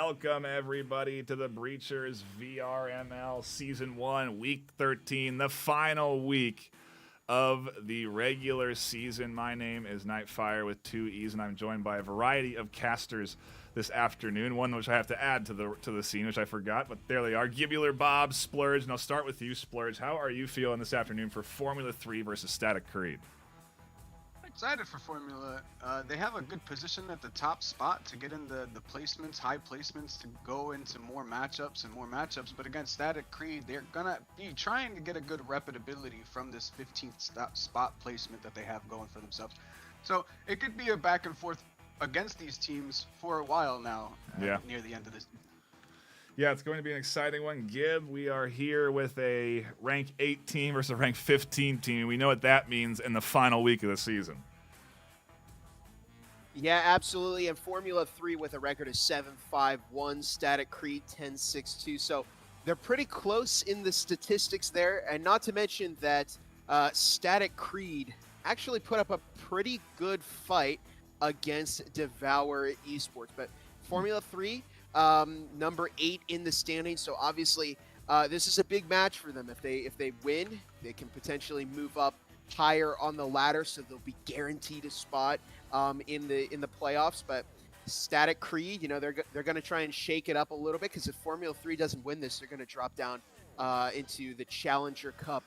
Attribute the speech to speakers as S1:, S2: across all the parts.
S1: Welcome, everybody, to the Breachers VRML Season 1, Week 13, the final week of the regular season. My name is Nightfire with 2 E's, and I'm joined by a variety of casters this afternoon. One which I have to add to the scene, which I forgot, but there they are. Gibular, Bob, Splurge, and I'll start with you, Splurge. How are you feeling this afternoon for Formula 3 versus Static Creed?
S2: Excited for Formula. They have a good position at the top spot to get in the placements, high placements, to go into more matchups. But against Static Creed, they're gonna be trying to get a good reputability from this 15th spot placement that they have going for themselves. So it could be a back and forth against these teams for a while now. Near the end of this.
S1: Yeah, it's going to be an exciting one. Gib, we are here with a rank 8 team versus a rank 15 team. We know what that means in the final week of the season.
S3: Yeah, absolutely. And Formula 3 with a record of 7-5-1, Static Creed 10-6-2. So they're pretty close in the statistics there. And not to mention that Static Creed actually put up a pretty good fight against Devour Esports. But Formula 3, number 8 in the standings. So obviously this is a big match for them. If they win, they can potentially move up higher on the ladder, so they'll be guaranteed a spot in the playoffs. But Static Creed, they're going to try and shake it up a little bit, because if Formula 3 doesn't win this, they're going to drop down into the Challenger Cup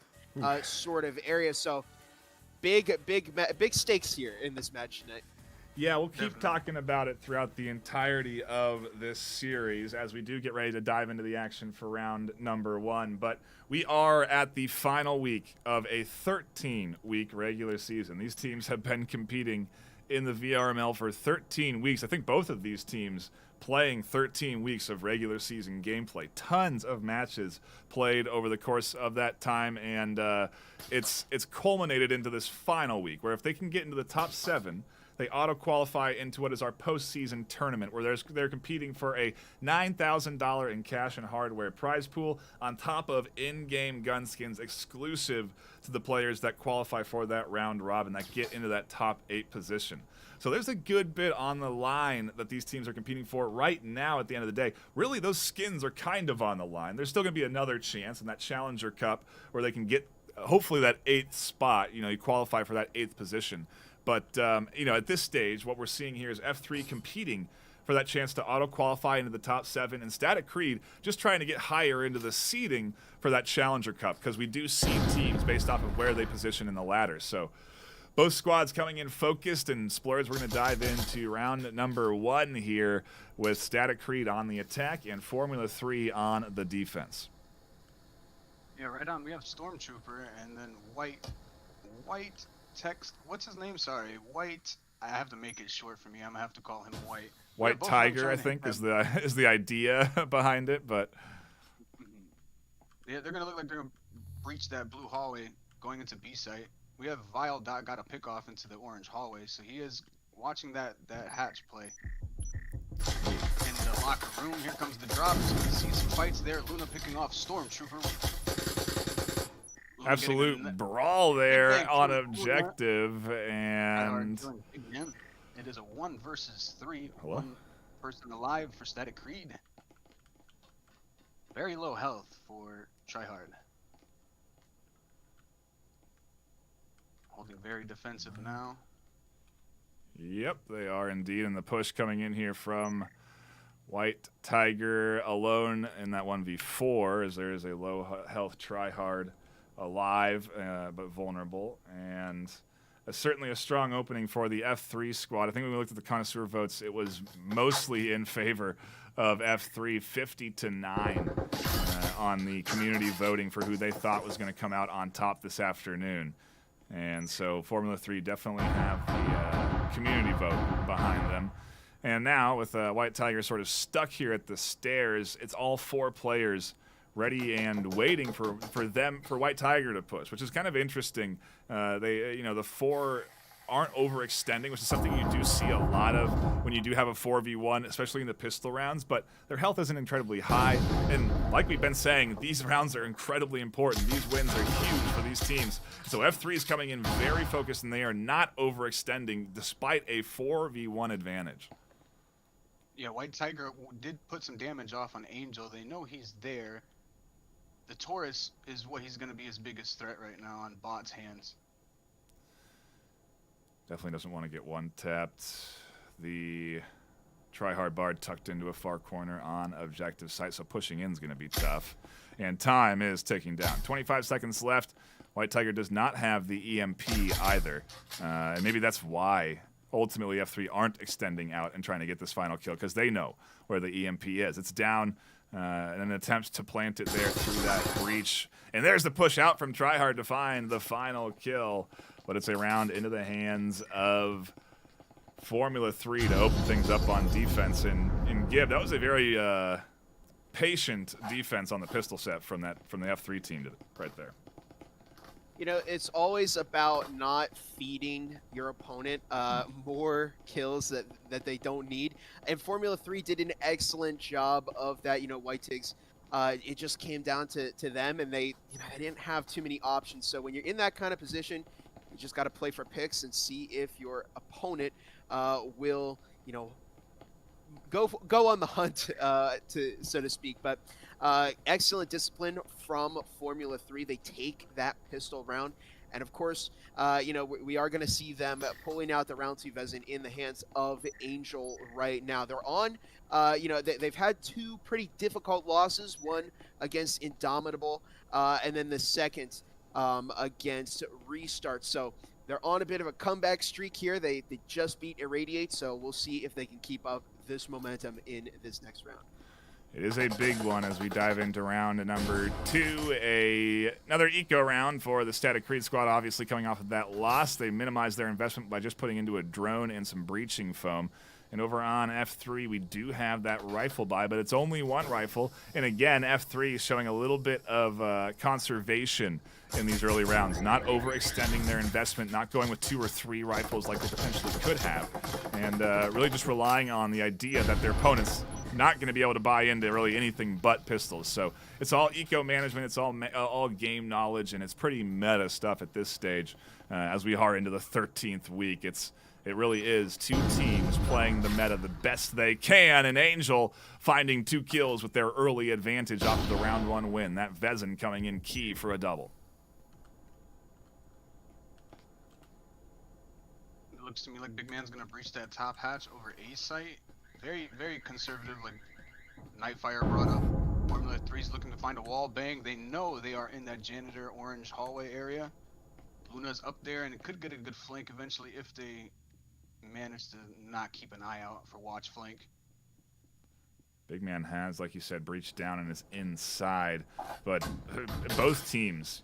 S3: sort of area. So big stakes here in this match tonight.
S1: Yeah, we'll keep talking about it throughout the entirety of this series as we do get ready to dive into the action for round number 1. But we are at the final week of a 13-week regular season. These teams have been competing in the VRML for 13 weeks. I think both of these teams playing 13 weeks of regular season gameplay. Tons of matches played over the course of that time, and it's culminated into this final week where if they can get into the top 7, they auto-qualify into what is our postseason tournament, where they're competing for a $9,000 in cash and hardware prize pool on top of in-game gun skins exclusive to the players that qualify for that round robin, that get into that top 8 position. So there's a good bit on the line that these teams are competing for right now at the end of the day. Really, those skins are kind of on the line. There's still going to be another chance in that Challenger Cup where they can get, hopefully, that 8th spot. You qualify for that 8th position. But, at this stage, what we're seeing here is F3 competing for that chance to auto-qualify into the top 7, and Static Creed just trying to get higher into the seeding for that Challenger Cup, because we do seed teams based off of where they position in the ladder. So both squads coming in focused, and Splurge, we're going to dive into round number 1 here with Static Creed on the attack and Formula 3 on the defense.
S2: Yeah, right on. We have Stormtrooper and then White text. What's his name? Sorry, White. I have to make it short for me. I'm gonna have to call him White.
S1: White Tiger, I think, is the idea behind it. But
S2: yeah, they're gonna look like they're gonna breach that blue hallway going into B site. We have Vile Dot got a pick off into the orange hallway, so he is watching that hatch play. In the locker room, here comes the drop. So we see some fights there. Luna picking off Stormtrooper.
S1: Absolute brawl there on objective, and
S2: it is a 1 versus 3.
S1: Hello?
S2: 1 person alive for Static Creed. Very low health for Tryhard. Holding very defensive now.
S1: Yep, they are indeed, and the push coming in here from White Tiger alone in that 1v4, as there is a low health Tryhard alive but vulnerable, and certainly a strong opening for the F3 squad. I think when we looked at the connoisseur votes, it was mostly in favor of F3, 50-9 on the community voting for who they thought was going to come out on top this afternoon. And so Formula 3 definitely have the community vote behind them. And now with White Tiger sort of stuck here at the stairs, it's all 4 players ready and waiting for White Tiger to push, which is kind of interesting. The 4 aren't overextending, which is something you do see a lot of when you do have a 4v1, especially in the pistol rounds, but their health isn't incredibly high. And like we've been saying, these rounds are incredibly important. These wins are huge for these teams. So F3 is coming in very focused, and they are not overextending despite a 4v1 advantage.
S2: Yeah, White Tiger did put some damage off on Angel. They know he's there. The Taurus is what he's going to be his biggest threat right now on bot's hands.
S1: Definitely doesn't want to get one tapped. The tryhard Bard tucked into a far corner on objective site, so pushing in is going to be tough. And time is ticking down. 25 seconds left. White Tiger does not have the EMP either. And maybe that's why ultimately F3 aren't extending out and trying to get this final kill, because they know where the EMP is. It's down, and an attempt to plant it there through that breach. And there's the push out from tryhard to find the final kill. But it's a round into the hands of Formula 3 to open things up on defense. And Gib, that was a very patient defense on the pistol set from the F3 team right there.
S3: You know, it's always about not feeding your opponent more kills that they don't need. And Formula 3 did an excellent job of that. You know, White Tigs, it just came down to them, and they didn't have too many options. So when you're in that kind of position, you just got to play for picks and see if your opponent will, go on the hunt, so to speak. But excellent discipline from Formula 3. They take that pistol round. And of course, we are going to see them pulling out the round 2 Vezin in the hands of Angel right now. They're on, they've had 2 pretty difficult losses, one against Indomitable, and then the second against Restart. So they're on a bit of a comeback streak here. They just beat Irradiate, so we'll see if they can keep up this momentum in this next round.
S1: It is a big one as we dive into round number 2. Another eco round for the Static Creed squad, obviously coming off of that loss. They minimized their investment by just putting into a drone and some breaching foam. And over on F3, we do have that rifle buy, but it's only one rifle. And again, F3 is showing a little bit of conservation in these early rounds, not overextending their investment, not going with 2 or 3 rifles like they potentially could have, and really just relying on the idea that their opponent's not going to be able to buy into really anything but pistols. So it's all eco management, it's all game knowledge, and it's pretty meta stuff at this stage. As we are into the 13th week, it really is 2 teams playing the meta the best they can, and Angel finding 2 kills with their early advantage off of the round 1 win. That Vezin coming in key for a double.
S2: It looks to me like Big Man's going to breach that top hatch over A site. Very, very conservative, like Nightfire brought up. Formula 3's looking to find a wall bang. They know they are in that janitor orange hallway area. Luna's up there, and it could get a good flank eventually if they manage to not keep an eye out for watch flank.
S1: Big Man has, like you said, breached down and is inside. But both teams,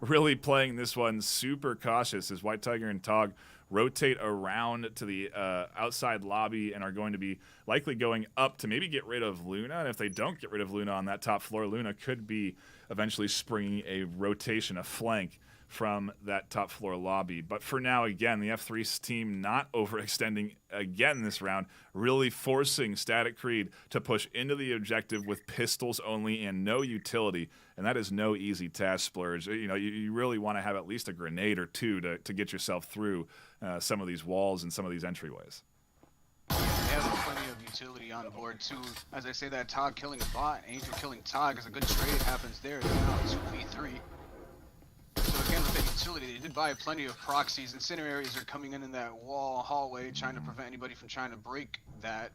S1: really playing this one super cautious as White Tiger and Tog rotate around to the outside lobby and are going to be likely going up to maybe get rid of Luna. And if they don't get rid of Luna on that top floor, Luna could be eventually springing a rotation, a flank from that top floor lobby. But for now, again, the F3's team not overextending again this round, really forcing Static Creed to push into the objective with pistols only and no utility. And that is no easy task, Splurge. You really want to have at least a grenade or 2 to get yourself through some of these walls and some of these entryways.
S2: They have plenty of utility on board too. As I say that, Tog killing a bot, Angel killing Tog, as a good trade happens there. They're now 2v3. So again, with that utility, they did buy plenty of proxies. Incinerators are coming in that wall hallway, trying to prevent anybody from trying to break that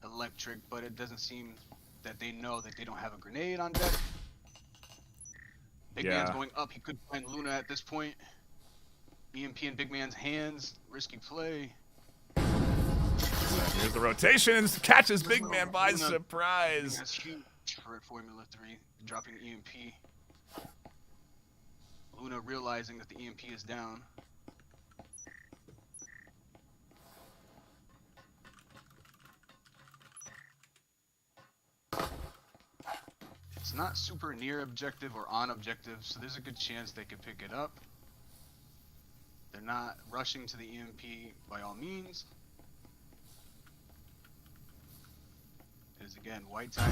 S2: electric, but it doesn't seem that they know that they don't have a grenade on deck. Big Man's going up. He could find Luna at this point. EMP in Big Man's hands. Risky play.
S1: Here's the rotation and catches Big Man by surprise.
S2: That's huge for Formula 3, dropping EMP. Luna realizing that the EMP is down. It's not super near objective or on objective, so there's a good chance they could pick it up. They're not rushing to the EMP by all means. It is again White Tiger.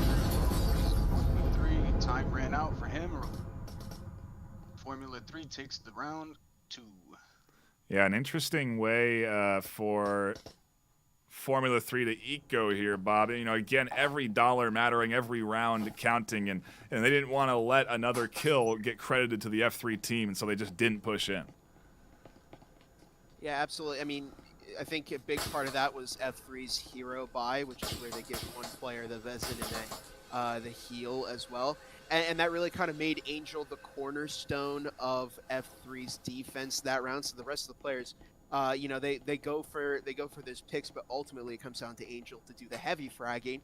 S2: 3. Time ran out for him. Formula 3 takes the round 2.
S1: Yeah, an interesting way for Formula 3 to Eco here, Bob. You know, again, every dollar mattering, every round counting, and they didn't want to let another kill get credited to the F3 team, and so they just didn't push in.
S3: Yeah, absolutely. I mean, I think a big part of that was F3's hero buy, which is where they give one player the Vezin and the heal as well. And that really kind of made Angel the cornerstone of F3's defense that round. So the rest of the players, you know, they go for those picks, but ultimately it comes down to Angel to do the heavy fragging,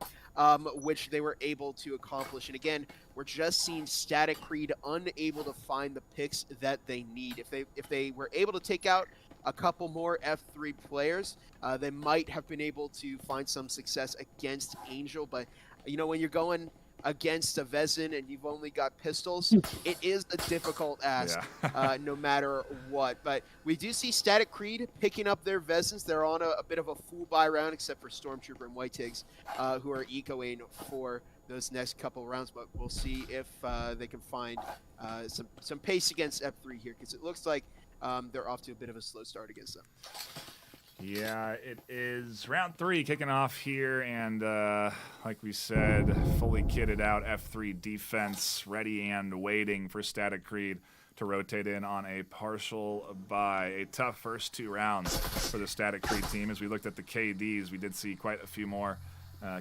S3: which they were able to accomplish. And again, we're just seeing Static Creed unable to find the picks that they need. If they were able to take out a couple more F3 players, they might have been able to find some success against Angel. But you know, when you're going against a Vezin and you've only got pistols, it is a difficult ask, no matter what. But we do see Static Creed picking up their Vezins. They're on a bit of a full buy round, except for Stormtrooper and White Tigs, who are ecoing for those next couple rounds. But we'll see if they can find some pace against F3 here, because it looks like they're off to a bit of a slow start against them.
S1: Yeah, it is round 3 kicking off here, and like we said, fully kitted out F3 defense, ready and waiting for Static Creed to rotate in on a partial buy. A tough first 2 rounds for the Static Creed team. As we looked at the KDs, we did see quite a few more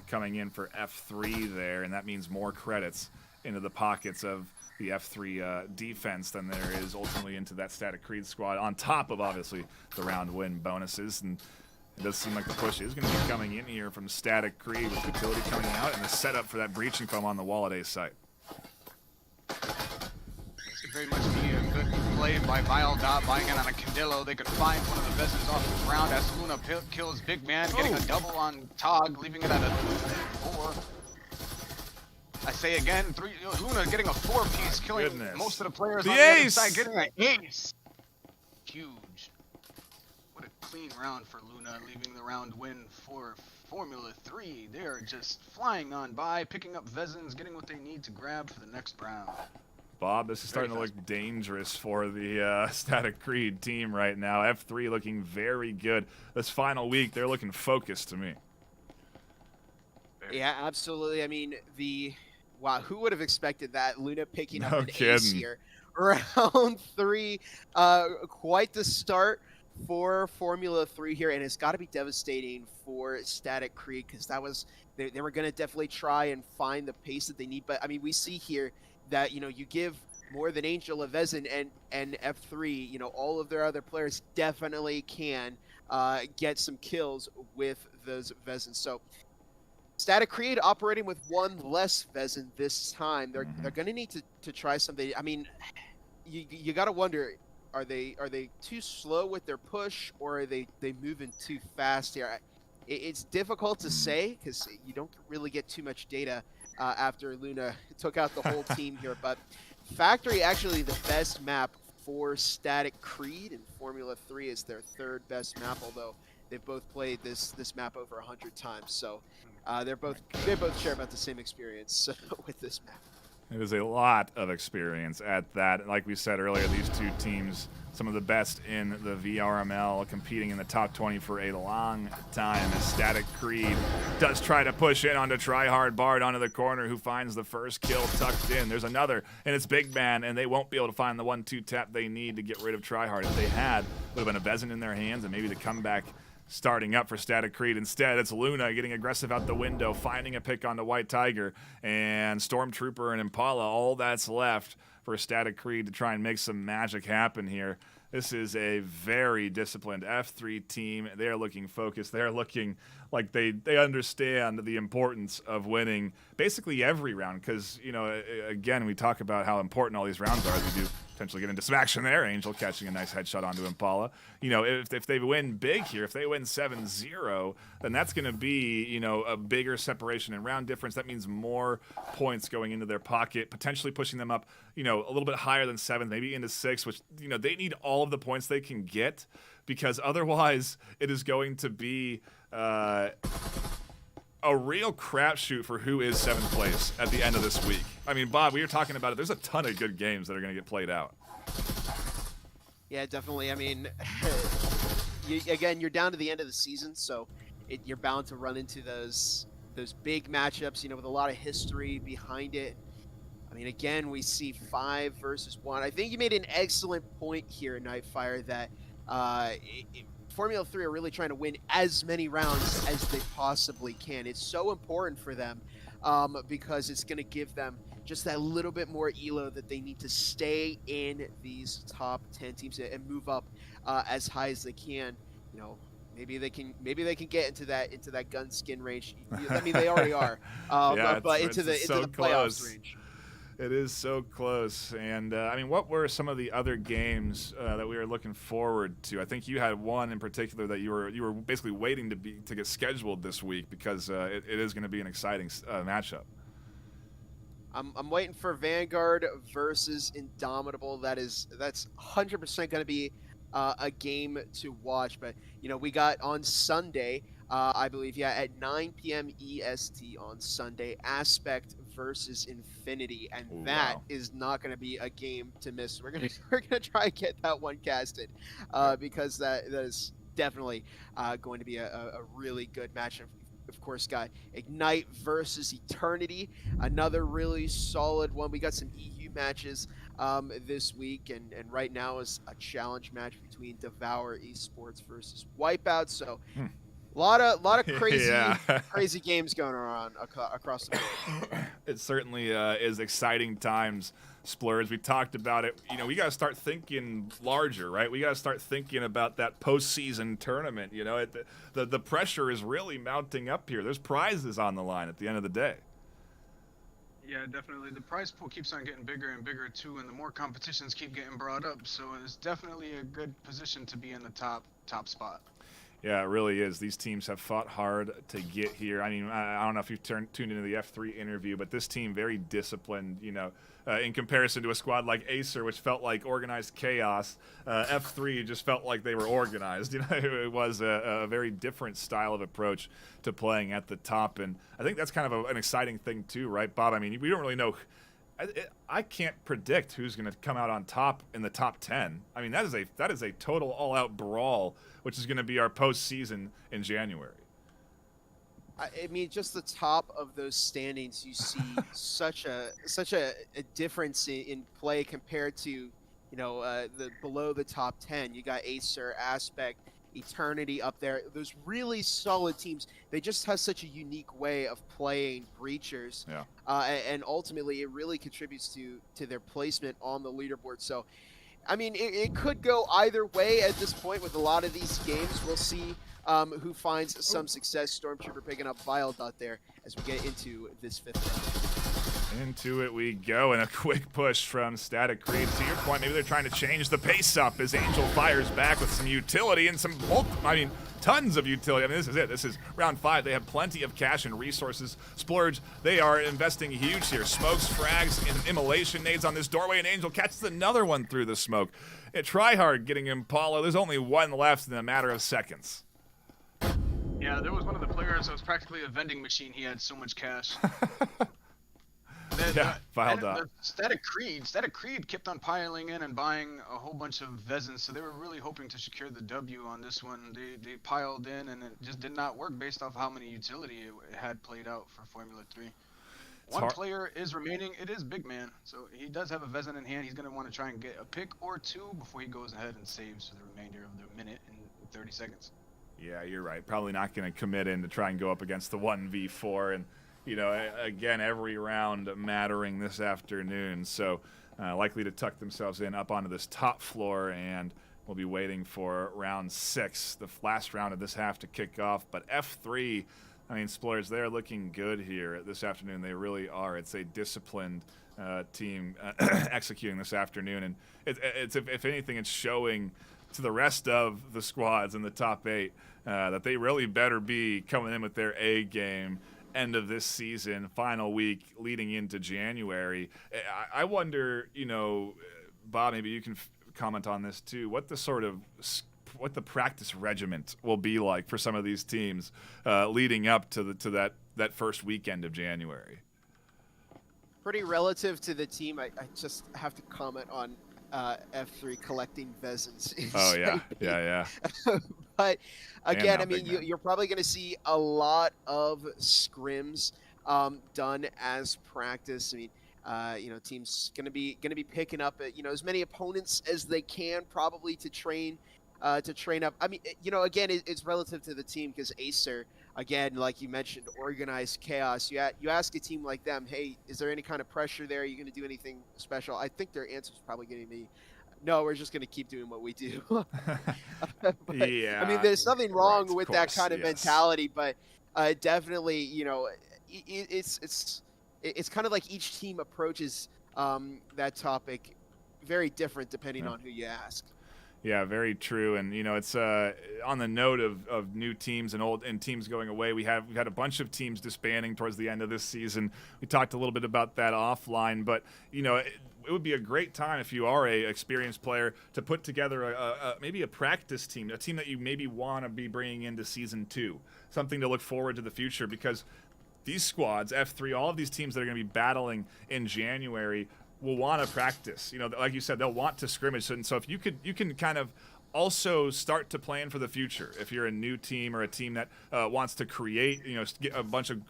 S1: coming in for F3 there, and that means more credits into the pockets of the F3 defense than there is ultimately into that Static Creed squad, on top of obviously the round win bonuses. And it does seem like the push is going to be coming in here from Static Creed, with utility coming out and the setup for that breaching foam on the wall at A site.
S2: This could very much be a good play by Vialdot, buying it on a Candelo. They could find one of the Vezins off the ground as Luna kills Big Man, getting a double on Tog, leaving it at a 4. I say again, Luna getting a 4-piece, killing most of the players on the other side, getting an ace. Huge. What a clean round for Luna, leaving the round win for Formula 3. They're just flying on by, picking up Vezins, getting what they need to grab for the next round.
S1: Bob, this is starting to look dangerous for the Static Creed team right now. F3 looking very good. This final week, they're looking focused to me.
S3: Yeah, absolutely. I mean, wow, who would have expected that? Luna picking up an
S1: kidding.
S3: ace here. Round 3, quite the start for Formula 3 here, and it's got to be devastating for Static Creed, because that was they were going to definitely try and find the pace that they need. But I mean, we see here that, you know, you give more than Angel a Vezin and F3, you know, all of their other players definitely can get some kills with those Vezins. So Static Creed operating with one less Vezin this time. They're going to need to try something. I mean, you got to wonder, are they too slow with their push, or are they moving too fast here? It's difficult to say, because you don't really get too much data after Luna took out the whole team here. But Factory, actually the best map for Static Creed, and Formula 3 is their 3rd best map, although they've both played this map over 100 times. So they both share about the same experience with this map.
S1: It is a lot of experience at that. Like we said earlier, these two teams, some of the best in the VRML, competing in the top 20 for a long time. As Static Creed does try to push in onto Tryhard Bard onto the corner, who finds the first kill tucked in. There's another, and it's Big Man, and they won't be able to find the 1-2 tap they need to get rid of Tryhard. If they had, would have been a Vezin in their hands, and maybe the comeback starting up for Static Creed. Instead, it's Luna getting aggressive out the window, finding a pick onto White Tiger, and Stormtrooper and Impala. All that's left for Static Creed to try and make some magic happen here. This is a very disciplined F3 team. They're looking focused. They're looking like they understand the importance of winning basically every round, because, you know, again, we talk about how important all these rounds are. We do potentially get into some action there. Angel catching a nice headshot onto Impala. You know, if they win big here, if they win 7-0, then that's going to be, you know, a bigger separation in round difference. That means more points going into their pocket, potentially pushing them up, you know, a little bit higher than 7, maybe into 6, which, you know, they need all of the points they can get, because otherwise it is going to be a real crapshoot for who is 7th place at the end of this week. I mean, Bob, we were talking about it. There's a ton of good games that are going to get played out.
S3: Yeah, definitely. I mean, again, you're down to the end of the season, so you're bound to run into those big matchups, with a lot of history behind it. I mean, again, we see 5 versus 1. I think you made an excellent point here, Nightfire, that Formula 3 are really trying to win as many rounds as they possibly can. It's so important for them because it's going to give them just that little bit more elo that they need to stay in these top 10 teams and move up as high as they can. Maybe they can get into that gun skin range. I mean, they already are, but into the playoffs range.
S1: It is so close. And I mean, what were some of the other games that we were looking forward to? I think you had one in particular that you were basically waiting to get scheduled this week because it is going to be an exciting matchup.
S3: I'm waiting for Vanguard versus Indomitable. That's 100% going to be a game to watch. But we got on Sunday, I believe, at 9 p.m. EST on Sunday, Aspect versus Infinity, and that is not going to be a game to miss. We're gonna try and get that one casted because that is definitely going to be a really good matchup. Of course, got Ignite versus Eternity, another really solid one. We got some EU matches this week, and right now is a challenge match between Devour Esports versus Wipeout. So a lot of crazy crazy games going on across the board.
S1: It certainly is exciting times, Splurge. We talked about it. We got to start thinking larger, right? We got to start thinking about that postseason tournament. The pressure is really mounting up here. There's prizes on the line at the end of the day.
S2: Yeah, definitely. The prize pool keeps on getting bigger and bigger too, and the more competitions keep getting brought up. So it's definitely a good position to be in the top spot.
S1: Yeah, it really is. These teams have fought hard to get here. I mean, I don't know if you've tuned into the F3 interview, but this team very disciplined, in comparison to a squad like Acer, which felt like organized chaos. F3 just felt like they were organized. It was a very different style of approach to playing at the top, and I think that's kind of an exciting thing too, right, Bob? I mean, we don't really know. I can't predict who's going to come out on top in the top 10. I mean, that is a total all-out brawl, which is going to be our postseason in January.
S3: I mean, just the top of those standings, you see such a difference in play compared to the below the top 10. You got Acer, Aspect, Eternity up there. Those really solid teams. They just have such a unique way of playing Breachers.
S1: Yeah.
S3: And ultimately, it really contributes to their placement on the leaderboard. So, I mean, it could go either way at this point with a lot of these games. We'll see who finds some success. Stormtrooper picking up Vile Dot there as we get into this 5th round.
S1: Into it we go, and a quick push from Static Creed. To your point, maybe they're trying to change the pace up as Angel fires back with some utility and some tons of utility. I mean, this is it. This is round 5. They have plenty of cash and resources. Splurge, they are investing huge here. Smokes, frags, and immolation nades on this doorway, and Angel catches another one through the smoke. Tryhard getting Impala. There's only one left in a matter of seconds.
S2: Yeah, there was one of the players that was practically a vending machine. He had so much cash.
S1: Vile Dot.
S2: Static Creed kept on piling in and buying a whole bunch of Vezins, so they were really hoping to secure the W on this one. They piled in, and it just did not work based off how many utility it had played out for Formula 3. One player is remaining. It is Big Man, so he does have a Vezin in hand. He's going to want to try and get a pick or two before he goes ahead and saves for the remainder of the minute and 30 seconds.
S1: Yeah, you're right. Probably not going to commit in to try and go up against the 1v4, and again, every round mattering this afternoon. So likely to tuck themselves in up onto this top floor, and we'll be waiting for round 6, the last round of this half to kick off. But F3, I mean, Splurge, they're looking good here this afternoon. They really are. It's a disciplined team executing this afternoon. And it's if anything, it's showing to the rest of the squads in the top 8 that they really better be coming in with their A game end of this season, final week leading into January. I wonder, Bob, maybe you can comment on this too, what the practice regiment will be like for some of these teams leading up to that first weekend of January.
S3: Pretty relative to the team, I just have to comment on F3 collecting Vezins.
S1: Oh, yeah.
S3: But again,
S1: now
S3: I mean,
S1: big man.
S3: you're probably going to see a lot of scrims done as practice. I mean, teams going to be picking up as many opponents as they can, probably to train up. I mean, again, it's relative to the team because Acer, again, like you mentioned, organized chaos. You ask a team like them, hey, is there any kind of pressure there? Are you going to do anything special? I think their answer is probably going to be, no, we're just going to keep doing what we do. But I mean,
S1: Yeah,
S3: there's nothing
S1: right,
S3: wrong
S1: of
S3: with that
S1: course,
S3: kind of
S1: yes.
S3: mentality, but definitely, it's kind of like each team approaches that topic very different depending
S1: Yeah.
S3: on who you ask.
S1: Yeah, very true. And it's on the note of new teams and teams going away. We've had a bunch of teams disbanding towards the end of this season. We talked a little bit about that offline, but it would be a great time if you are a experienced player to put together maybe a practice team, a team that you maybe want to be bringing into season 2, something to look forward to the future because these squads, F3, all of these teams that are going to be battling in January will want to practice. Like you said, they'll want to scrimmage. And so if you can kind of also start to plan for the future. If you're a new team or a team that wants to create, get a bunch of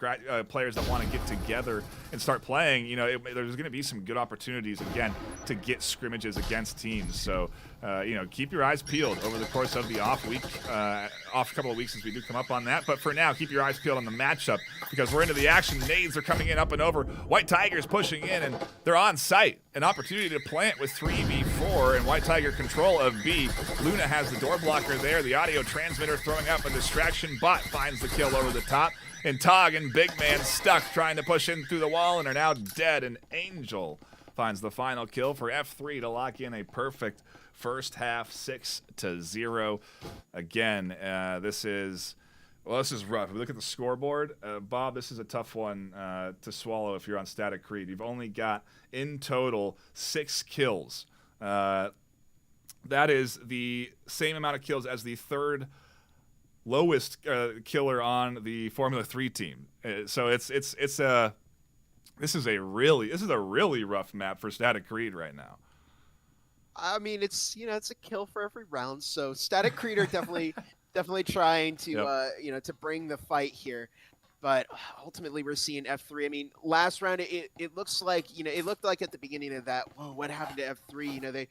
S1: players that want to get together and start playing, there's going to be some good opportunities again to get scrimmages against teams. So, keep your eyes peeled over the course of the off couple of weeks as we do come up on that. But for now, keep your eyes peeled on the matchup because we're into the action. Nades are coming in up and over. White Tigers pushing in, and they're on site. An opportunity to plant with 3v4 and White Tiger control of B. Luna has the door blocker there. The audio transmitter throwing up a distraction. Bot finds the kill over the top. And Tog and Big Man stuck trying to push in through the wall and are now dead. And Angel finds the final kill for F3 to lock in a perfect first half, 6-0. Again, this is rough. If we look at the scoreboard, Bob, this is a tough one to swallow if you're on Static Creed. You've only got, in total, 6 kills. That is the same amount of kills as the third lowest killer on the Formula 3 team. So this is a really rough map for Static Creed right now.
S3: I mean, it's a kill for every round. So Static Creed are definitely trying to to bring the fight here. But ultimately, we're seeing F3. I mean, last round, it looks like, it looked like at the beginning of that, whoa, what happened to F3?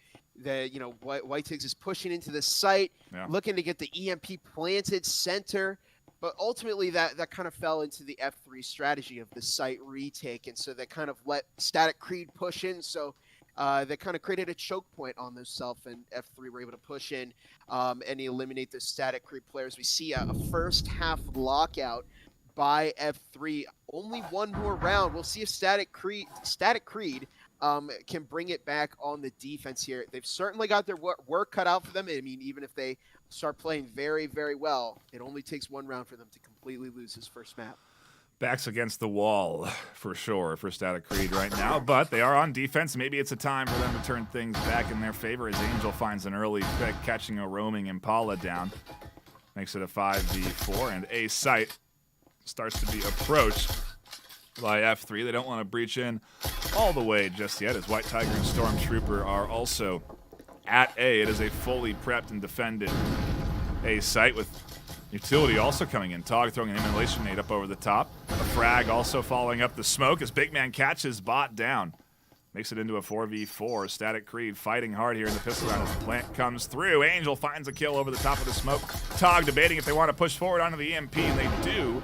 S3: White Tigs is pushing into the site, looking to get the EMP planted center. But ultimately, that kind of fell into the F3 strategy of the site retake. And so they kind of let Static Creed push in. So they kind of created a choke point on themselves, and F3 were able to push in and eliminate the Static Creed players. We see a first half lockout by F3. Only one more round. We'll see if Static Creed can bring it back on the defense here. They've certainly got their work cut out for them. I mean, even if they start playing very, very well, it only takes one round for them to completely lose this first map.
S1: Backs against the wall for sure for Static Creed right now, but they are on defense. Maybe it's a time for them to turn things back in their favor as Angel finds an early pick, catching a roaming Impala down. Makes it a 5v4, and A site starts to be approached by F3. They don't want to breach in all the way just yet, as White Tiger and Stormtrooper are also at A. It is a fully prepped and defended A site with utility also coming in. Tog throwing an immolation nade up over the top. A frag also following up the smoke as Big Man catches Bot down. Makes it into a 4v4. Static Creed fighting hard here in the pistol round as the plant comes through. Angel finds a kill over the top of the smoke. Tog debating if they want to push forward onto the EMP, and they do.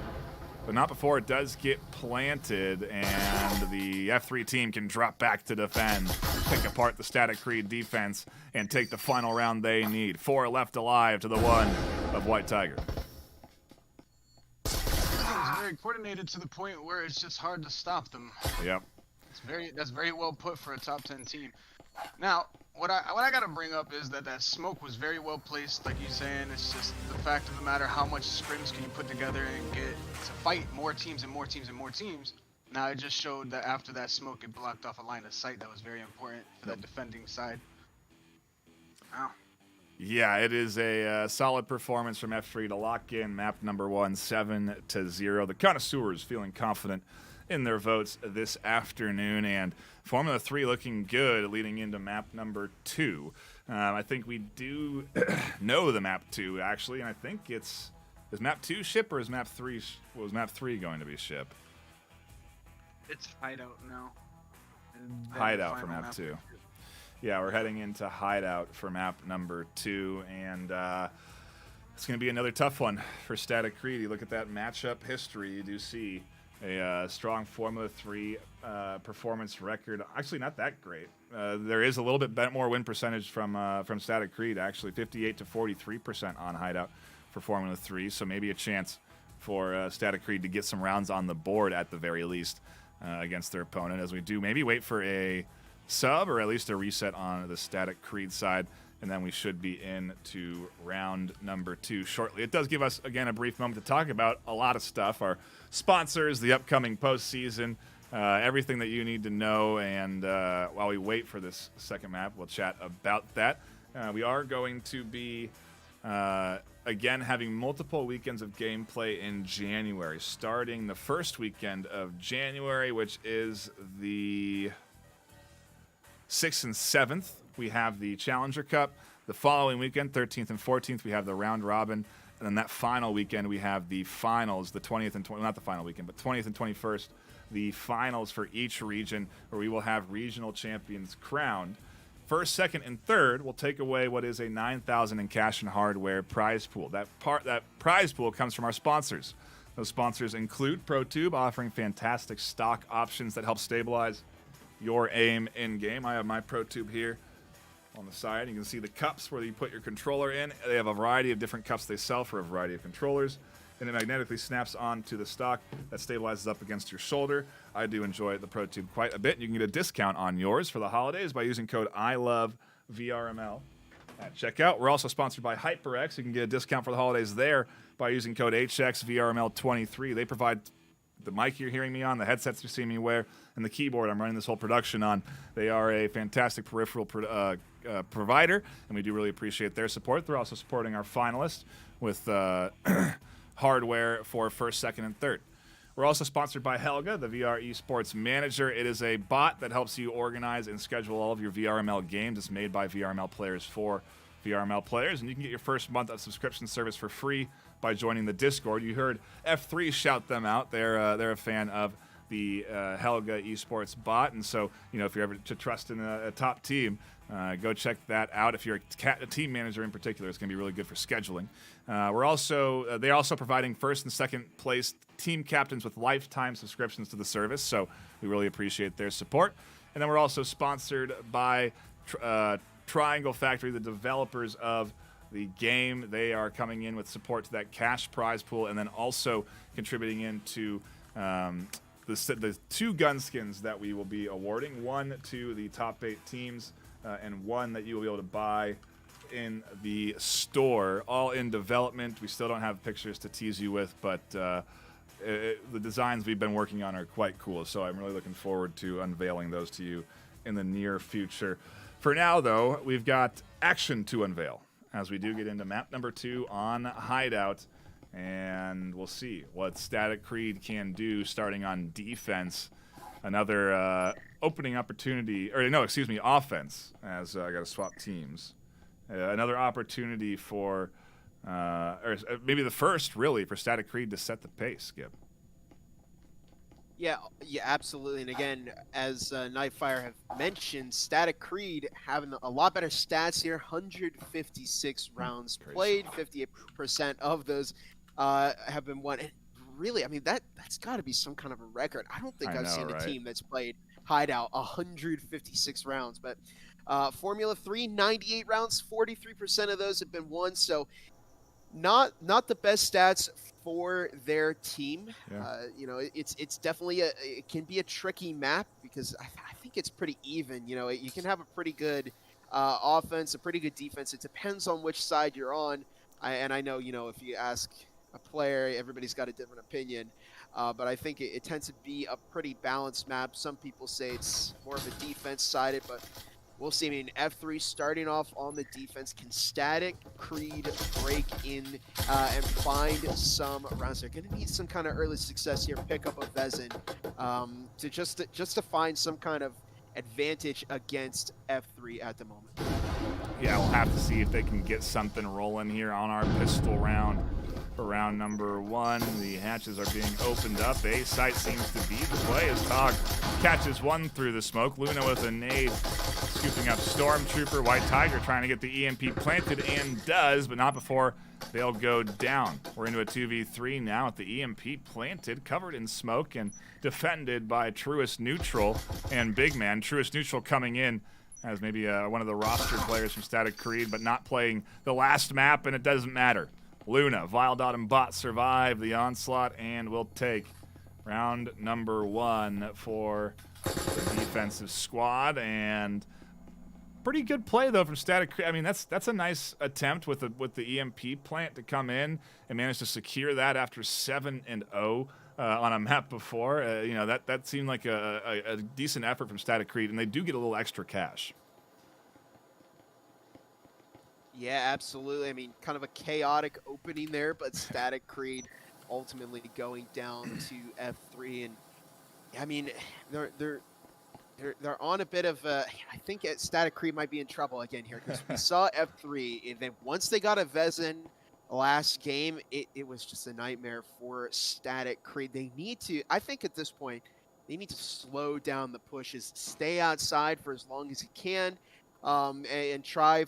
S1: But not before it does get planted, and the F3 team can drop back to defend, pick apart the Static Creed defense, and take the final round they need. 4 left alive to the 1 of White Tiger.
S2: It's very coordinated to the point where it's just hard to stop them.
S1: Yep.
S2: That's very well put for a top 10 team. Now, what I gotta bring up is that smoke was very well placed, like you're saying. It's just the fact of the matter, how much scrims can you put together and get to fight more teams and more teams and more teams. Now it just showed that after that smoke, it blocked off a line of sight that was very important for that defending side. Wow.
S1: Yeah, it is a solid performance from F3 to lock in map number 1, 7-0. The connoisseurs feeling confident in their votes this afternoon, and Formula 3 looking good leading into map number 2. I think we do know the map 2 actually, and I think is map 2 ship or is map 3 was map 3 going to be ship?
S2: It's Hideout now. And then
S1: Hideout for
S2: final
S1: map 2. Yeah, we're heading into Hideout for map number 2, and it's going to be another tough one for Static Creed. You look at that matchup history, you do see a strong Formula 3 performance record. Actually, not that great. There is a little bit more win percentage from Static Creed, actually 58 to 43% on Hideout for Formula 3, so maybe a chance for Static Creed to get some rounds on the board at the very least against their opponent, as we do maybe wait for a sub or at least a reset on the Static Creed side, and then we should be into round number 2 shortly. It does give us, again, a brief moment to talk about a lot of stuff, our sponsors, the upcoming postseason, everything that you need to know, and while we wait for this second map, we'll chat about that. We are going to be, again, having multiple weekends of gameplay in January, starting the first weekend of January, which is the 6th and 7th. We have the Challenger Cup. The following weekend, 13th and 14th, we have the round robin. And then that final weekend, we have the finals, the 20th and 20th, not the final weekend, but 20th and 21st, the finals for each region, where we will have regional champions crowned. First, second, and third will take away what is a $9,000 in cash and hardware prize pool. That prize pool comes from our sponsors. Those sponsors include ProTube, offering fantastic stock options that help stabilize your aim in game. I have my ProTube here on the side. You can see the cups where you put your controller in. They have a variety of different cups they sell for a variety of controllers, and it magnetically snaps onto the stock that stabilizes up against your shoulder. I do enjoy the ProTube quite a bit. You can get a discount on yours for the holidays by using code ILOVEVRML at checkout. We're also sponsored by HyperX. You can get a discount for the holidays there by using code HXVRML23. They provide the mic you're hearing me on, the headsets you're seeing me wear, and the keyboard I'm running this whole production on. They are a fantastic peripheral provider, and we do really appreciate their support. They're also supporting our finalists with hardware for first, second, and third. We're also sponsored by Helga, the VR esports manager. It is a bot that helps you organize and schedule all of your VRML games. It's made by VRML players for VRML players, and you can get your first month of subscription service for free by joining the Discord. You heard F3 shout them out. They're a fan of the Helga esports bot, and so if you're ever to trust in a top team, go check that out. If you're a team manager in particular, it's going to be really good for scheduling. They're also providing first and second place team captains with lifetime subscriptions to the service, so we really appreciate their support. And then we're also sponsored by Triangle Factory, the developers of the game. They are coming in with support to that cash prize pool, and then also contributing into the 2 gun skins that we will be awarding, one to the top 8 teams and one that you will be able to buy in the store, all in development. We still don't have pictures to tease you with, but the designs we've been working on are quite cool, so I'm really looking forward to unveiling those to you in the near future. For now, though, we've got action to unveil as we do get into map number 2 on Hideout, and we'll see what Static Creed can do starting on defense. Another opening opportunity, offense, as I got to swap teams. Another opportunity for, or maybe the first, really, for Static Creed to set the pace, Skip.
S3: Yeah, absolutely. And again, as Nightfire have mentioned, Static Creed having a lot better stats here. 156 rounds played, 58% of those have been won. And really, I mean, that's got to be some kind of a record. I don't think I've seen a team that's played Hideout 156 rounds. But Formula 3, 98 rounds, 43% of those have been won. So not the best stats for their team. Yeah. It's definitely it can be a tricky map because I think it's pretty even. You can have a pretty good offense, a pretty good defense. It depends on which side you're on. I know, if you ask a player, everybody's got a different opinion. But I think it tends to be a pretty balanced map. Some people say it's more of a defense-sided, but we'll see. I mean, F3 starting off on the defense. Can Static Creed break in and find some rounds? They're going to need some kind of early success here. Pick up a Vezin to just to find some kind of advantage against F3 at the moment.
S1: Yeah, we'll have to see if they can get something rolling here on our pistol round. For round number 1, the hatches are being opened up. A site seems to be the play as Tog catches one through the smoke. Luna with a nade, scooping up Stormtrooper. White Tiger trying to get the EMP planted and does, but not before they'll go down. We're into a 2v3 now with the EMP planted, covered in smoke, and defended by Truist Neutral and Big Man. Truist Neutral coming in as maybe one of the roster players from Static Creed, but not playing the last map, and it doesn't matter. Luna, Vildot, and Bot survive the onslaught and will take round number 1 for the defensive squad. And pretty good play though from Static Creed. I mean, that's a nice attempt with the EMP plant to come in and manage to secure that after 7-0 on a map before. You know, that seemed like a decent effort from Static Creed, and they do get a little extra cash.
S3: Yeah, absolutely. I mean, kind of a chaotic opening there, but Static Creed ultimately going down to F3, and I mean, they're on a bit of I think Static Creed might be in trouble again here, because we saw F3, and then once they got a Vezin last game, it was just a nightmare for Static Creed. They need to, I think at this point, they need to slow down the pushes, stay outside for as long as you can, and try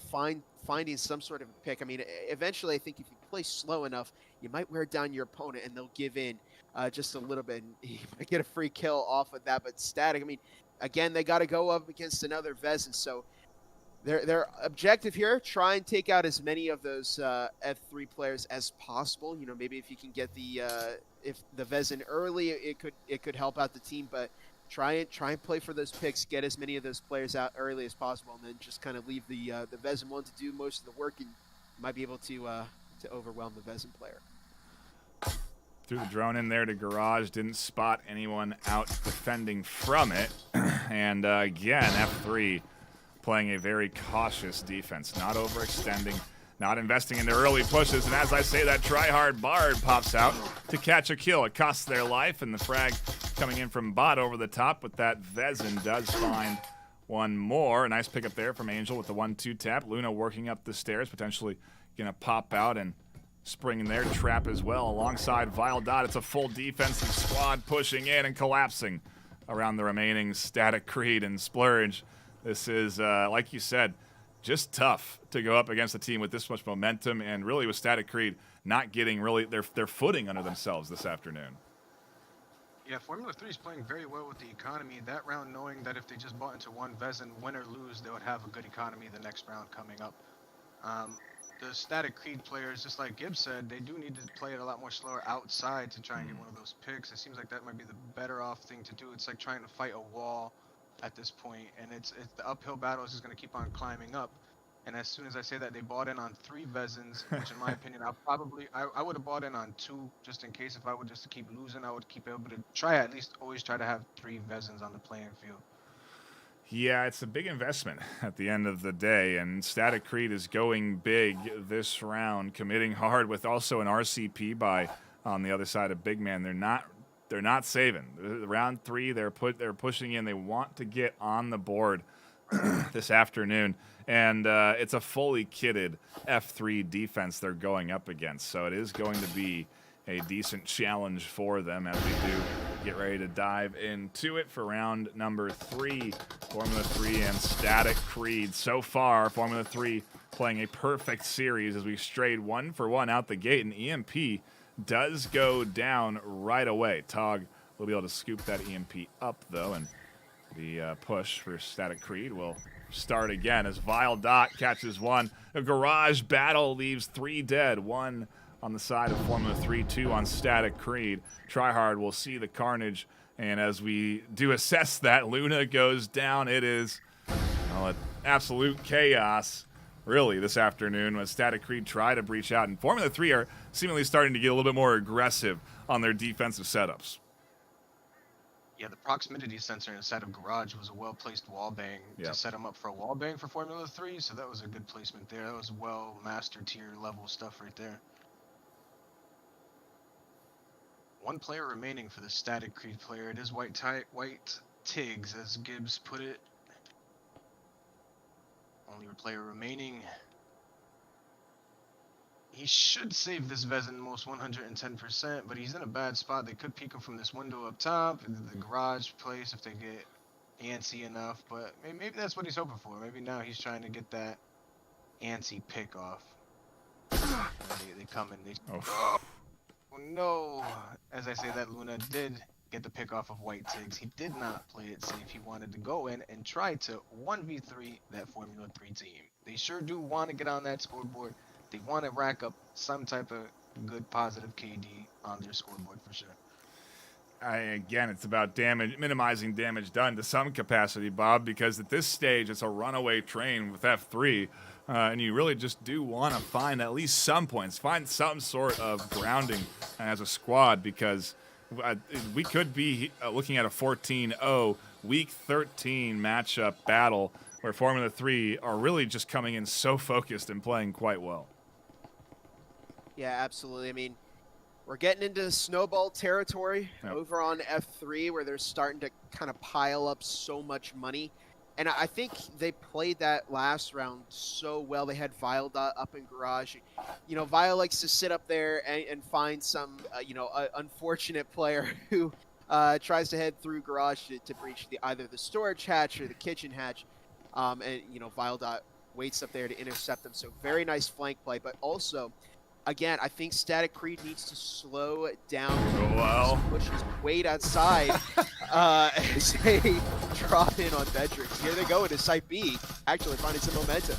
S3: finding some sort of a pick. I mean, eventually, I think if you play slow enough, you might wear down your opponent, and they'll give in just a little bit, and you might get a free kill off of that. But Static, I mean, again, they got to go up against another Vezin, so their objective here, try and take out as many of those F3 players as possible. You know, maybe if you can get the if the Vezin early, it could help out the team, but try and play for those picks, get as many of those players out early as possible, and then just kind of leave the Vezin one to do most of the work, and you might be able to overwhelm the Vezin player.
S1: Threw the drone in there to garage, didn't spot anyone out defending from it, and again, F3 playing a very cautious defense, not overextending, not investing into early pushes, and as I say that, Tryhard Bard pops out to catch a kill. It costs their life, and the frag coming in from Bot over the top, but that Vezin does find one more. A nice pickup there from Angel with the 1-2 tap. Luna working up the stairs, potentially gonna pop out and spring in their trap as well alongside Vildot. It's a full defensive squad pushing in and collapsing around the remaining Static Creed and Splurge. This is, like you said, just tough to go up against a team with this much momentum, and really with Static Creed not getting really their footing under themselves this afternoon.
S2: Yeah, Formula 3 is playing very well with the economy. That round, knowing that if they just bought into one Vezin, win or lose, they would have a good economy the next round coming up. The Static Creed players, just like Gibbs said, they do need to play it a lot more slower outside to try and get one of those picks. It seems like that might be the better off thing to do. It's like trying to fight a wall at this point, and it's the uphill battle is just going to keep on climbing up. And as soon as I say that, they bought in on 3 Vezins, which in my opinion, I would have bought in on 2 just in case. If I would just keep losing, I would keep able to try at least always try to have 3 Vezins on the playing field.
S1: Yeah, it's a big investment at the end of the day, and Static Creed is going big this round, committing hard with also an RCP buy on the other side of Big Man. They're not saving. Round 3, they're pushing in. They want to get on the board this afternoon, and it's a fully kitted F3 defense they're going up against, so it is going to be a decent challenge for them as we do get ready to dive into it for round number 3. Formula 3 and Static Creed. So far, Formula 3 playing a perfect series as we strayed 1 for 1 out the gate, and EMP does go down right away. Tog will be able to scoop that EMP up, though, and the push for Static Creed will start again as Vildot catches one. A garage battle leaves 3 dead, 1 on the side of Formula 3, 2 on Static Creed. Tryhard will see the carnage, and as we do assess that, Luna goes down. It is absolute chaos, really, this afternoon when Static Creed try to breach out, and Formula 3 are seemingly starting to get a little bit more aggressive on their defensive setups.
S2: Yeah, the proximity sensor inside of Garage was a well-placed wall bang to set him up for a wall bang for Formula 3, so that was a good placement there. That was well master tier level stuff right there. 1 player remaining for the Static Creed player. It is White Tiggs, as Gibbs put it. only player remaining. He should save this Vezin most 110%, but he's in a bad spot. They could peek him from this window up top, into the garage place if they get antsy enough, but maybe that's what he's hoping for. Maybe now he's trying to get that antsy pick off. They come in, oh no. As I say that, Luna did get the pick off of White Tiggs. He did not play it safe. He wanted to go in and try to 1v3 that Formula 3 team. They sure do want to get on that scoreboard. They want to rack up some type of good positive KD on their scoreboard for sure.
S1: Again, it's about minimizing damage done to some capacity, Bob, because at this stage it's a runaway train with F3, and you really just do want to find at least some points, find some sort of grounding as a squad, because we could be looking at a 14-0 Week 13 matchup battle where Formula 3 are really just coming in so focused and playing quite well.
S3: Yeah, absolutely. I mean, we're getting into snowball territory over on F3 where they're starting to kind of pile up so much money. And I think they played that last round so well. They had Vile up in garage. You know, Vile likes to sit up there and find some, unfortunate player who tries to head through garage to breach either the storage hatch or the kitchen hatch. And, Vile waits up there to intercept them. So very nice flank play, but also, again, I think Static Creed needs to slow down, push his weight outside as they drop in on Bedricks. Here they go into Site B, actually finding some momentum.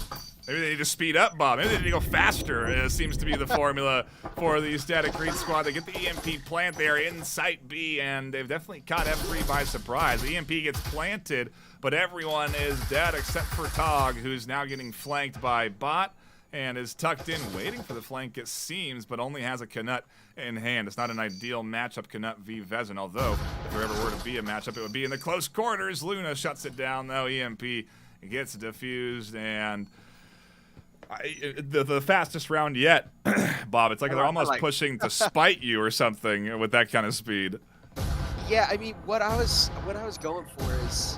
S1: Maybe they need to speed up, Bob. Maybe they need to go faster. It seems to be the formula for the Static Creed squad. They get the EMP plant there in Site B, and they've definitely caught F3 by surprise. The EMP gets planted, but everyone is dead except for Tog, who's now getting flanked by Bot and is tucked in, waiting for the flank, it seems, but only has a Knut in hand. It's not an ideal matchup, Knut v. Vezin, although if there ever were to be a matchup, it would be in the close quarters. Luna shuts it down, though. EMP gets diffused, and the fastest round yet, Bob. It's like they're almost pushing to spite you or something with that kind of speed.
S3: Yeah, I mean, what I was going for is,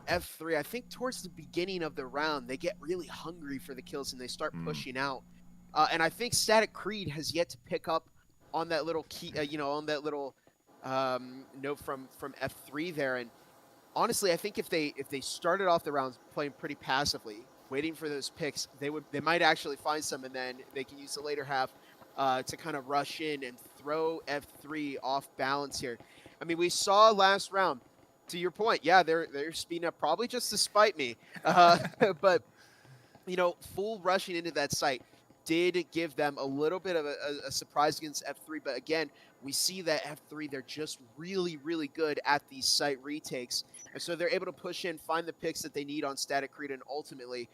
S3: F3, I think towards the beginning of the round, they get really hungry for the kills and they start pushing out. And I think Static Creed has yet to pick up on that little key, on that little note from F3 there. And honestly, I think if they started off the rounds playing pretty passively, waiting for those picks, they might actually find some, and then they can use the later half to kind of rush in and throw F3 off balance here. I mean, we saw last round, to your point, yeah, they're speeding up probably just to spite me. But, full rushing into that site did give them a little bit of a surprise against F3. But again, we see that F3, they're just really, really good at these site retakes. And so they're able to push in, find the picks that they need on Static Creed, and ultimately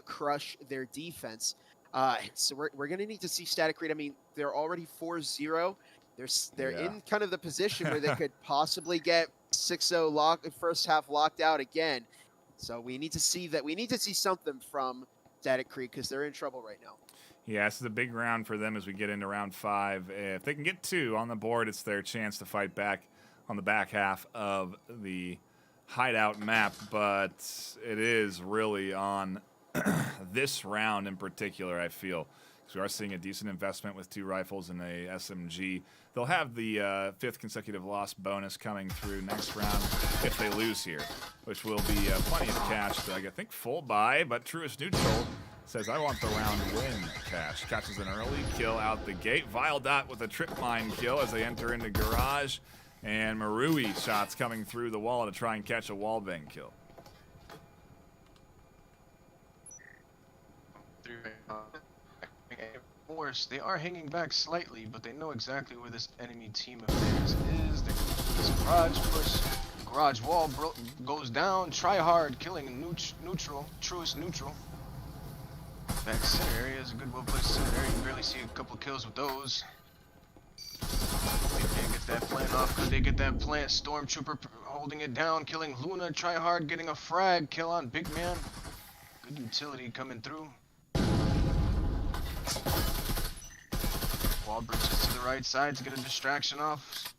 S3: crush their defense. So we're going to need to see Static Creed. I mean, they're already 4-0. They're in kind of the position where they could possibly get 6-0 first half locked out again. So we need to see that. We need to see something from Static Creed because they're in trouble right now.
S1: Yeah, this is a big round for them as we get into round 5. If they can get 2 on the board, it's their chance to fight back on the back half of the Hideout map. But it is really on this round in particular, I feel. So we are seeing a decent investment with 2 rifles and a SMG. They'll have the 5th consecutive loss bonus coming through next round if they lose here, which will be plenty of cash to, I think, full buy. But Truest Neutral says, I want the round win cash. Catches an early kill out the gate. Vile Dot with a trip mine kill as they enter into garage. And Marui shots coming through the wall to try and catch a wallbang kill.
S2: They are hanging back slightly, but they know exactly where this enemy team of theirs is. They can do this garage push. The garage wall goes down. Try hard, killing neutral, Truest Neutral. Back center area is a good well-placed center area. You can barely see a couple kills with those. They can't get that plant off. Could they get that plant? Stormtrooper holding it down, killing Luna. Try hard, getting a frag kill on Big Man. Good utility coming through. Wall bridges to the right side to get a distraction off.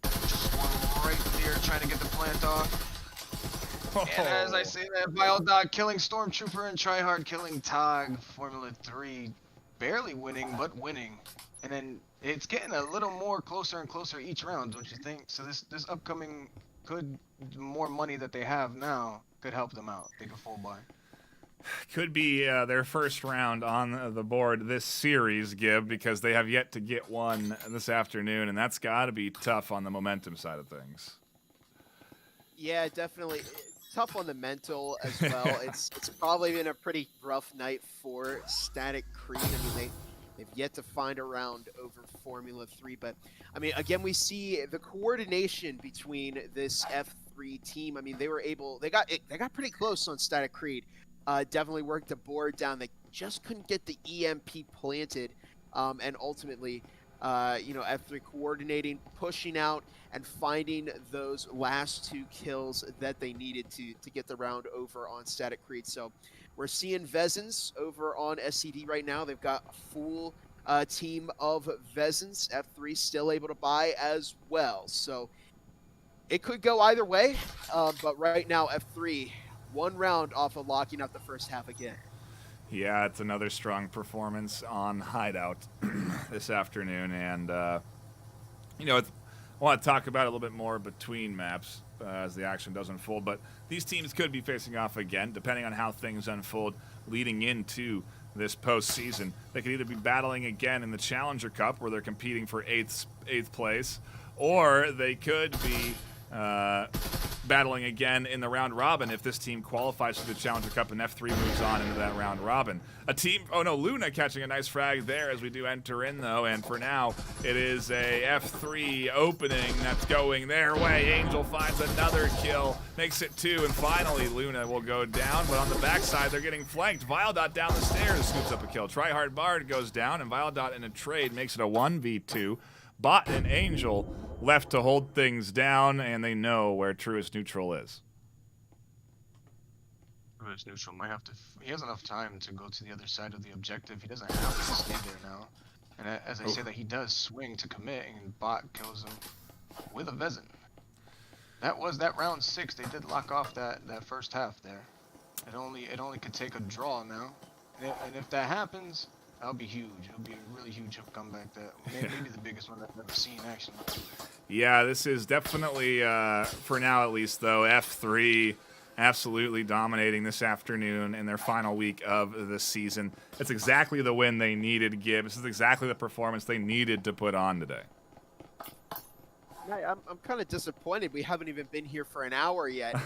S2: Just one right there trying to get the plant off. And as I say that, VRML killing Stormtrooper and Tryhard killing Tog. Formula 3 barely winning, but winning. And then it's getting a little more closer and closer each round, don't you think? So this upcoming more money that they have now could help them out. They could full buy.
S1: Could be their first round on the board this series, Gib, because they have yet to get one this afternoon, and that's got to be tough on the momentum side of things.
S3: Yeah, definitely. It's tough on the mental as well. It's probably been a pretty rough night for Static Creed. I mean, they've yet to find a round over Formula 3, but I mean, again, we see the coordination between this F3 team. I mean, they got pretty close on Static Creed. Definitely worked the board down. They just couldn't get the EMP planted, and ultimately, F3 coordinating, pushing out, and finding those last 2 kills that they needed to get the round over on Static Creed. So we're seeing Vezins over on SCD right now. They've got a full team of Vezins. F3 still able to buy as well. So it could go either way, but right now F3 1 round off of locking up the first half again.
S1: Yeah, it's another strong performance on Hideout this afternoon, and I want to talk about it a little bit more between maps as the action does unfold, but these teams could be facing off again, depending on how things unfold leading into this postseason. They could either be battling again in the Challenger Cup, where they're competing for eighth place, or they could be battling again in the round robin if this team qualifies for the Challenger Cup and F3 moves on into that round robin. Luna catching a nice frag there as we do enter in, though, and for now it is a F3 opening that's going their way. Angel finds another kill, makes it 2, and finally Luna will go down, but on the backside they're getting flanked. VRML down the stairs scoops up a kill. Tryhard Bard goes down, and VRML in a trade makes it a 1v2. Bot and Angel left to hold things down, and they know where Truest Neutral is.
S2: Truest Neutral might have to. He has enough time to go to the other side of the objective. He doesn't have to stay there now. And as I say that, he does swing to commit, and Bot kills him with a Vezin. That was that round 6. They did lock off that first half there. It only could take a draw now, and if that happens, that'll be huge. It'll be a really huge comeback. That maybe the biggest one I've ever seen, actually.
S1: Yeah, this is definitely, for now at least, though, F3 absolutely dominating this afternoon in their final week of the season. It's exactly the win they needed, Gibb. This is exactly the performance they needed to put on today.
S3: I'm kind of disappointed. We haven't even been here for an hour yet,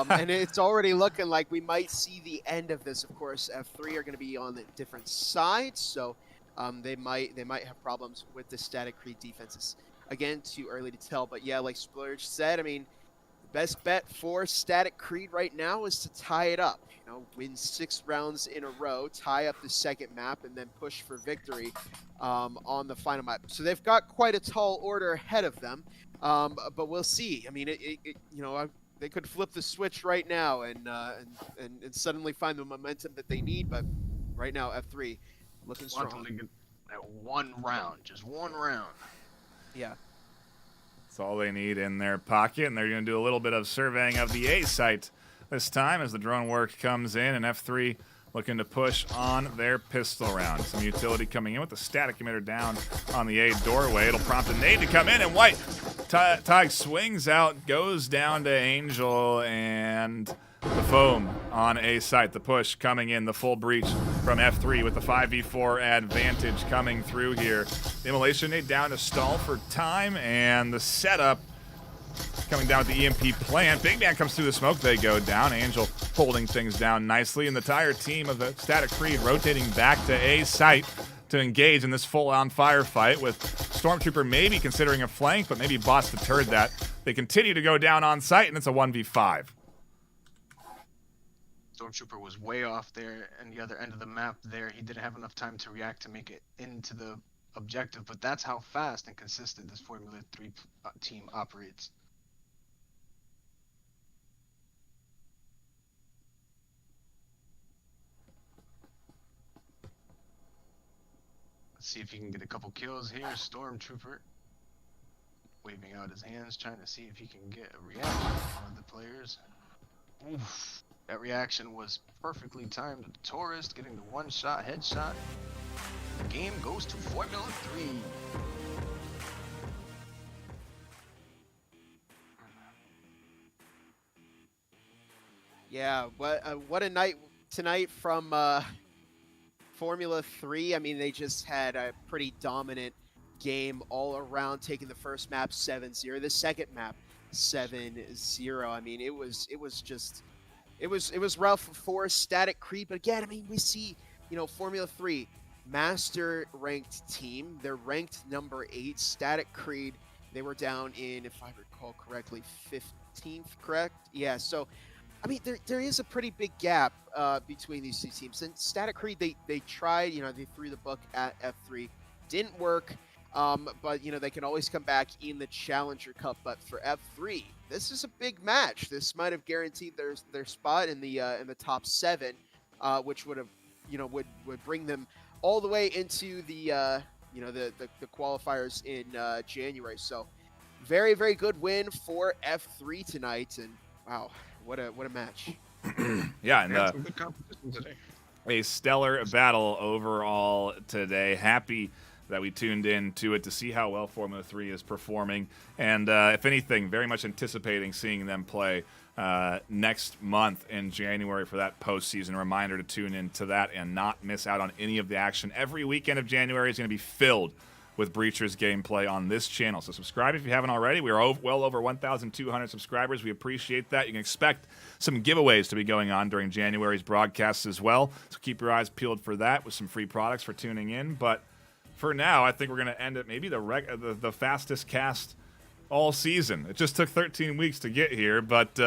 S3: and it's already looking like we might see the end of this. Of course, F3 are going to be on the different sides, so they might have problems with the Static Creed defenses. Again, too early to tell, but yeah, like Splurge said, I mean, the best bet for Static Creed right now is to tie it up. Win 6 rounds in a row, tie up the second map, and then push for victory on the final map. So they've got quite a tall order ahead of them. But we'll see. I mean, they could flip the switch right now and suddenly find the momentum that they need. But right now, F3 looking strong.
S2: Want them to get that 1 round, just 1 round.
S3: Yeah.
S1: That's all they need in their pocket, and they're going to do a little bit of surveying of the A site this time as the drone work comes in, and F3 looking to push on their pistol round. Some utility coming in with the static emitter down on the A doorway. It'll prompt a nade to come in, and White Tig swings out, goes down to Angel, and the foam on A site. The push coming in, the full breach from F3 with the 5v4 advantage coming through here. The immolation nade down to stall for time, and the setup coming down with the EMP plant. Big Man comes through the smoke. They go down. Angel holding things down nicely. And the entire team of the Static Creed rotating back to A site to engage in this full-on firefight, with Stormtrooper maybe considering a flank, but maybe Bots deterred that. They continue to go down on site, and it's a 1v5.
S2: Stormtrooper was way off there and the other end of the map there. He didn't have enough time to react to make it into the objective, but that's how fast and consistent this Formula 3 team operates. Let's see if he can get a couple kills here. Stormtrooper waving out his hands, trying to see if he can get a reaction from one of the players. Oof. That reaction was perfectly timed. The Tourist getting the one-shot headshot. The game goes to Formula 3.
S3: Yeah, what a night tonight from Formula 3. I mean, they just had a pretty dominant game all around, taking the first map 7-0, the second map 7-0. I mean, it was rough for Static Creed, but again, I mean, we see, Formula 3 master ranked team. They're ranked number 8. Static Creed, they were down in, if I recall correctly, 15th, correct? Yeah, so I mean, there is a pretty big gap between these two teams. And Static Creed, they tried, they threw the book at F3. Didn't work, but, they can always come back in the Challenger Cup. But for F3, this is a big match. This might have guaranteed their spot in the top 7, which would have, would bring them all the way into the qualifiers in January. So very, very good win for F3 tonight. And wow. What a match.
S1: Yeah, and
S2: some good competition today.
S1: A stellar battle overall today. Happy that we tuned in to it to see how well Formula 3 is performing. And if anything, very much anticipating seeing them play next month in January for that postseason. Reminder to tune in to that and not miss out on any of the action. Every weekend of January is going to be filled with Breachers gameplay on this channel. So subscribe if you haven't already. We are well over 1,200 subscribers. We appreciate that. You can expect some giveaways to be going on during January's broadcasts as well. So keep your eyes peeled for that with some free products for tuning in. But for now, I think we're going to end it maybe the fastest cast all season. It just took 13 weeks to get here, but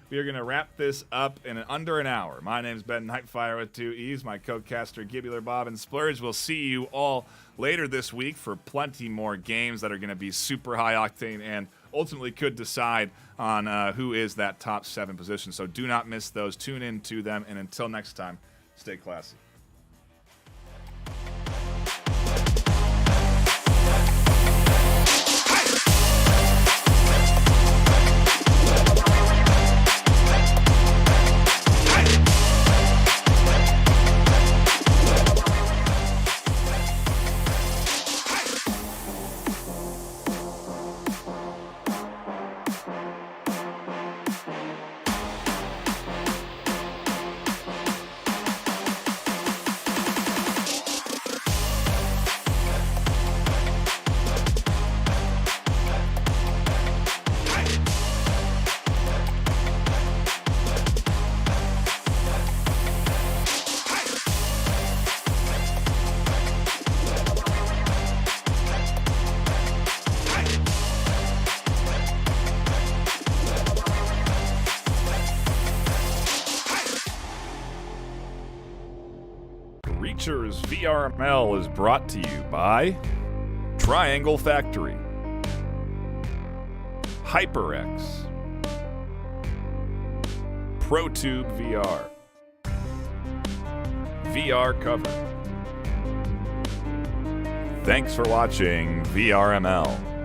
S1: we are going to wrap this up in under an hour. My name's Ben Nightfire with 2 E's. My co-caster, Gibular Bob and Splurge. We'll see you all later this week for plenty more games that are going to be super high octane and ultimately could decide on who is that top 7 position. So do not miss those. Tune in to them. And until next time, stay classy. Breachers VRML is brought to you by Triangle Factory, HyperX, ProTube VR, VR Cover. Thanks for watching VRML.